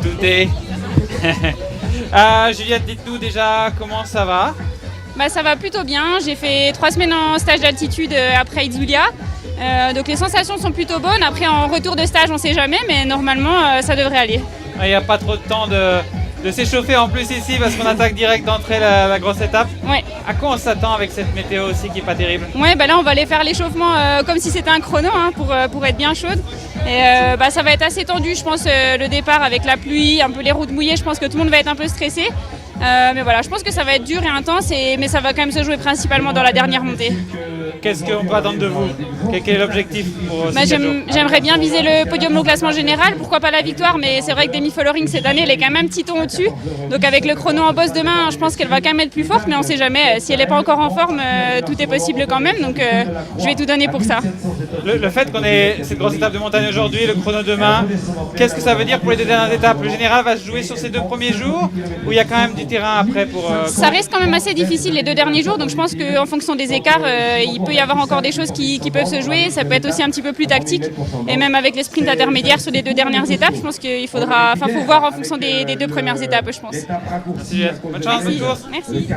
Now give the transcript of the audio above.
douté. Juliette, dites-nous déjà comment ça va. Ça va plutôt bien. J'ai fait 3 semaines en stage d'altitude après Itzulia. Donc les sensations sont plutôt bonnes. Après en retour de stage on ne sait jamais, mais normalement ça devrait aller. Il n'y a pas trop de temps de s'échauffer en plus ici parce qu'on attaque direct d'entrée la grosse étape. Ouais. À quoi on s'attend avec cette météo aussi qui n'est pas terrible? Ouais, là on va aller faire l'échauffement comme si c'était un chrono pour être bien chaude. Et ça va être assez tendu je pense le départ avec la pluie, un peu les routes mouillées, je pense que tout le monde va être un peu stressé. Mais voilà, je pense que ça va être dur et intense, mais ça va quand même se jouer principalement dans la dernière montée. Qu'est-ce qu'on peut attendre de vous? Quel est l'objectif pour J'aimerais bien viser le podium au classement général, pourquoi pas la victoire, mais c'est vrai que Demi Following cette année elle est quand même un petit ton au-dessus. Donc avec le chrono en bosse demain, je pense qu'elle va quand même être plus forte, mais on ne sait jamais. Si elle n'est pas encore en forme, tout est possible quand même, donc je vais tout donner pour ça. Le fait qu'on ait cette grosse étape de montagne aujourd'hui, le chrono demain, qu'est-ce que ça veut dire pour les 2 dernières étapes? Le général va se jouer sur ces 2 premiers jours ou il y a quand même du terrain après pour... Ça reste quand même assez difficile les 2 derniers jours, donc je pense qu'en fonction des écarts, il peut y avoir encore des choses qui peuvent se jouer. Ça peut être aussi un petit peu plus tactique, et même avec les sprints intermédiaires sur les 2 dernières étapes, je pense qu'il faut voir en fonction des 2 premières étapes, je pense. Merci Juliette. Bonne chance, bonne course. Merci.